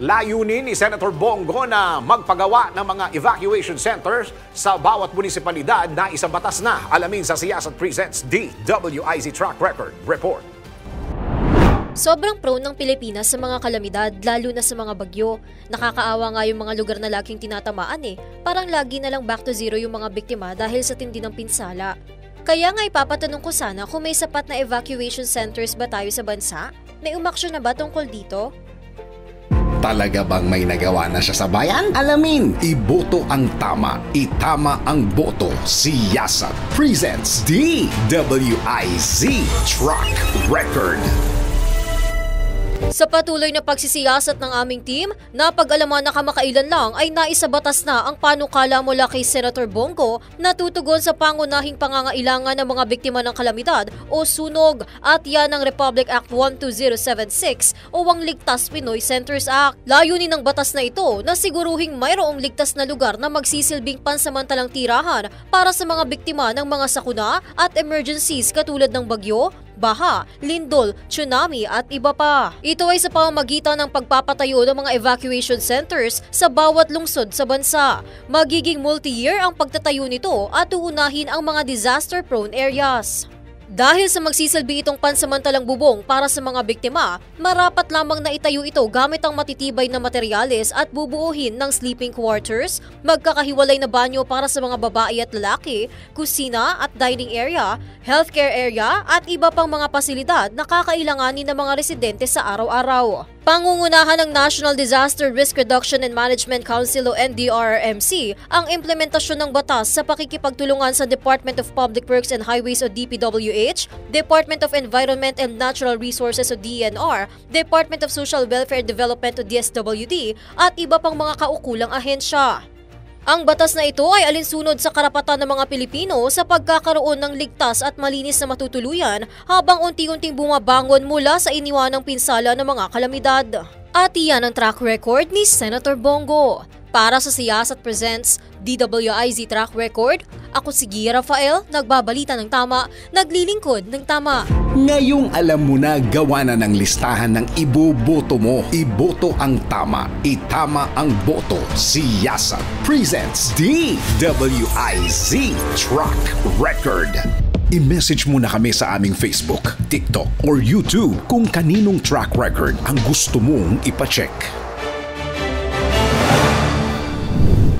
Layunin ni Senator Bongo na magpagawa ng mga evacuation centers sa bawat munisipalidad na isang batas na. Alamin sa Siyasat Presents DWIZ Track Record Report. Sobrang prone ng Pilipinas sa mga kalamidad, lalo na sa mga bagyo. Nakakaawa nga yung mga lugar na laging tinatamaan Parang lagi na lang back to zero yung mga biktima dahil sa tindi ng pinsala. Kaya nga ipapatanong ko sana kung may sapat na evacuation centers ba tayo sa bansa? May umaksyon na ba tungkol dito? Talaga bang may nagawa na siya sa bayan? Alamin, iboto ang tama, itama ang boto. Siyasat presents DWIZ Track Record. Sa patuloy na pagsisiyasat ng aming team, napag-alaman na kamakailan lang ay naisabatas na ang panukala mula kay Senator Bongo na tutugon sa pangunahing pangangailangan ng mga biktima ng kalamidad o sunog at yan ang Republic Act 12076 o ang Ligtas Pinoy Centers Act. Layunin ng batas na ito na siguruhing mayroong ligtas na lugar na magsisilbing pansamantalang tirahan para sa mga biktima ng mga sakuna at emergencies katulad ng bagyo, baha, lindol, tsunami at iba pa. Ito ay sa pamamagitan ng pagpapatayo ng mga evacuation centers sa bawat lungsod sa bansa. Magiging multi-year ang pagtatayo nito at uunahin ang mga disaster-prone areas. Dahil sa magsisilbi itong pansamantalang bubong para sa mga biktima, marapat lamang na itayo ito gamit ang matitibay na materyales at bubuuhin ng sleeping quarters, magkakahiwalay na banyo para sa mga babae at lalaki, kusina at dining area, healthcare area at iba pang mga pasilidad na kakailanganin ng mga residente sa araw-araw. Pangungunahan ng National Disaster Risk Reduction and Management Council o NDRRMC ang implementasyon ng batas sa pakikipagtulungan sa Department of Public Works and Highways o DPWH, Department of Environment and Natural Resources o DENR, Department of Social Welfare and Development o DSWD at iba pang mga kaukulang ahensya. Ang batas na ito ay alinsunod sa karapatan ng mga Pilipino sa pagkakaroon ng ligtas at malinis na matutuluyan habang unti-unting bumabangon mula sa iniwanang pinsala ng mga kalamidad. At iyan ang track record ni Senator Bongo. Para sa Siyasat Presents DWIZ Track Record, ako si Gia Rafael, nagbabalita ng tama, naglilingkod ng tama. Ngayong alam mo na gawa na ng listahan ng iboboto mo. Iboto ang tama, itama ang boto. Siyasat presents DWIZ Track Record. I-message mo na kami sa aming Facebook, TikTok or YouTube kung kaninong track record ang gusto mong ipacheck.